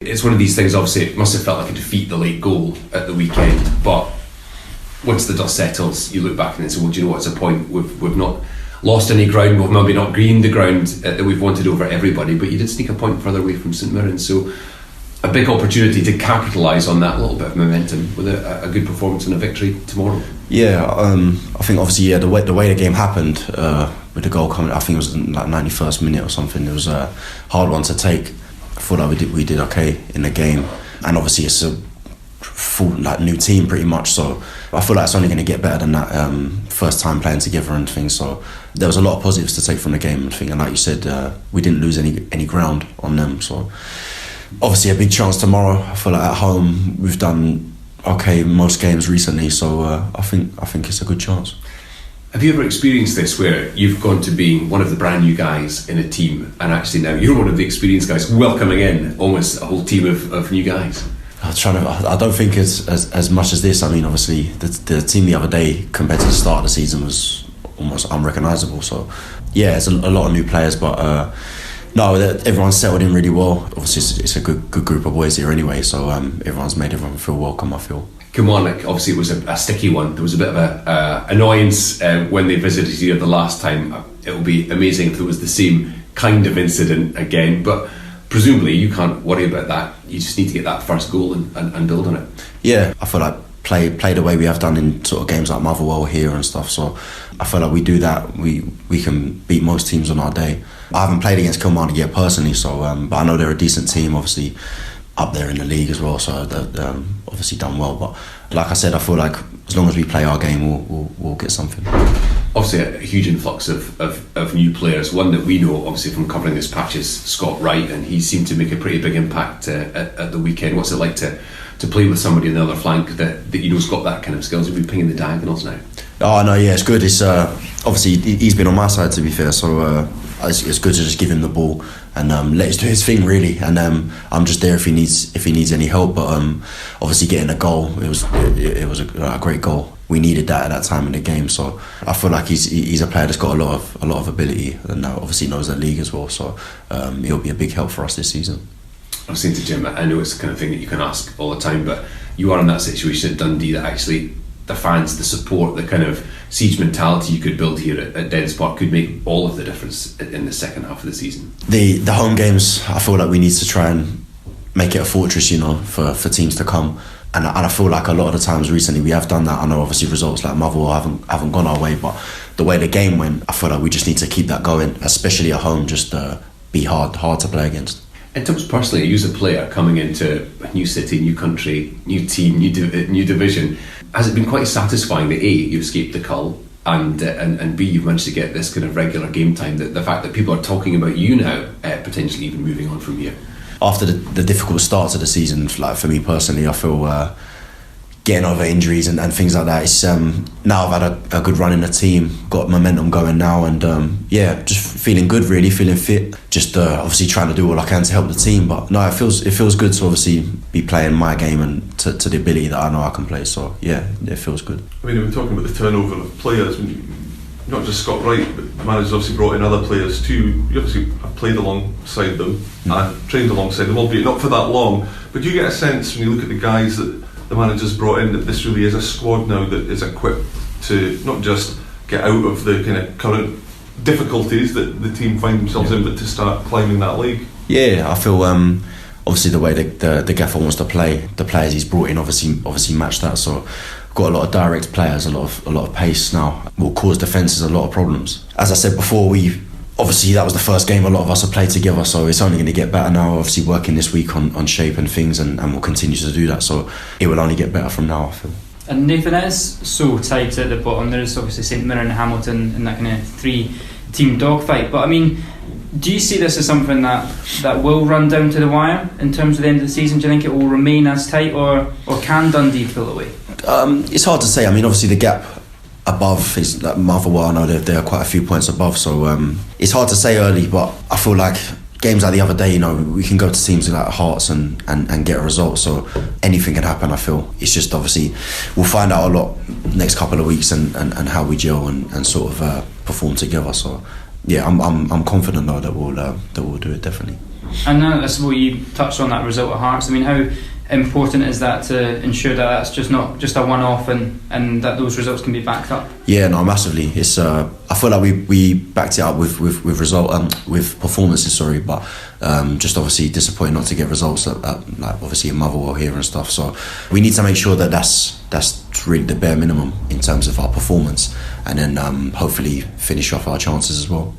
It's one of these things, obviously, it must have felt like a defeat, the late goal at the weekend, but once the dust settles, you look back and say, well, do you know what's the point? We've not lost any ground, we've maybe not greened the ground that we've wanted over everybody, but you did sneak a point further away from St Mirren, so a big opportunity to capitalise on that little bit of momentum with a good performance and a victory tomorrow. Yeah, I think obviously the way the game happened with the goal coming, I think it was like 91st minute or something. It was a hard one to take. I thought like we did okay in the game, and obviously it's a full new team pretty much. So I feel like it's only going to get better than that. First time playing together and things. So there was a lot of positives to take from the game. And like you said, we didn't lose any ground on them. So obviously a big chance tomorrow. I feel like at home we've done okay most games recently. So I think it's a good chance. Have you ever experienced this where you've gone to being one of the brand new guys in a team and actually now you're one of the experienced guys welcoming in almost a whole team of new guys? I don't think it's as much as this. I mean, obviously the team the other day compared to the start of the season was almost unrecognisable. So yeah, it's a lot of new players, but no, everyone's settled in really well. Obviously it's a good group of boys here anyway, so everyone's made everyone feel welcome, I feel. Kilmarnock, obviously it was a sticky one. There was a bit of a annoyance when they visited you the last time. It would be amazing if it was the same kind of incident again, but presumably you can't worry about that. You just need to get that first goal and build on it. Yeah, I feel like play the way we have done in sort of games like Motherwell here and stuff, so I feel like we do that, we can beat most teams on our day. I haven't played against Kilmarnock yet personally, so but I know they're a decent team, obviously up there in the league as well, so they've obviously done well. But like I said, I feel like as long as we play our game, we'll get something. Obviously a huge influx of new players. One that we know obviously from covering this patch is Scott Wright, and he seemed to make a pretty big impact at the weekend. What's it like to play with somebody on the other flank that you know's got that kind of skills? You'll be pinging the diagonals now. Oh no, yeah, it's good. It's obviously he's been on my side, to be fair, so it's good to just give him the ball and let him do his thing really. And I'm just there if he needs any help. But obviously getting a goal, it was a great goal. We needed that at that time in the game. So I feel like he's a player that's got a lot of ability, and obviously knows the league as well. So he'll be a big help for us this season. I was saying to Jim, I know it's the kind of thing that you can ask all the time, but you are in that situation at Dundee that actually the fans, the support, the kind of siege mentality you could build here at Dens Park could make all of the difference in the second half of the season. The home games, I feel like we need to try and make it a fortress, for teams to come. And I feel like a lot of the times recently we have done that. I know obviously results like Motherwell haven't gone our way, but the way the game went, I feel like we just need to keep that going, especially at home. Just be hard to play against. In terms personally, you as a player coming into a new city, new country, new team, new division, has it been quite satisfying that A, you escaped the cull, and B, you've managed to get this kind of regular game time, that the fact that people are talking about you now, potentially even moving on from here? After the difficult starts of the season, like for me personally, I feel getting over injuries and things like that, it's now I've had a good run in the team, got momentum going now, and just feeling good really, feeling fit, just obviously trying to do all I can to help the team. But no, it feels good to obviously be playing my game and to the ability that I know I can play, so yeah, it feels good. I mean, we're talking about the turnover of players, not just Scott Wright, but the manager's obviously brought in other players too. You obviously have played alongside them and trained alongside them, albeit not for that long, but do you get a sense when you look at the guys that the manager's brought in that this really is a squad now that is equipped to not just get out of the kind of current difficulties that the team find themselves in, but to start climbing that league? Yeah, I feel obviously the way the gaffer wants to play, the players he's brought in obviously match that. So we've got a lot of direct players, a lot of pace now. Will cause defences a lot of problems. As I said before, obviously that was the first game a lot of us have played together, so it's only going to get better now. Obviously working this week on shape and things, and we'll continue to do that, so it will only get better from now, I feel. And Nathan, it is so tight at the bottom. There's obviously St Mirren and Hamilton in that kind of 3-team dogfight, but I mean, do you see this as something that will run down to the wire in terms of the end of the season? Do you think it will remain as tight, or can Dundee pull away? It's hard to say. I mean, obviously the gap above is like Motherwell. I know there are quite a few points above, so it's hard to say early, but I feel like games like the other day, we can go to teams like Hearts and get a result, so anything can happen. I feel it's just obviously we'll find out a lot next couple of weeks and how we gel and sort of perform together. So yeah, I'm confident though that we'll do it definitely. And I suppose you touched on that result at Hearts. I mean, how important is that to ensure that that's just not just a one-off and that those results can be backed up? Yeah, no, massively. It's I feel like we backed it up with with performances. Sorry, but just obviously disappointed not to get results at like obviously in Motherwell here and stuff. So we need to make sure that that's really the bare minimum in terms of our performance, and then hopefully finish off our chances as well.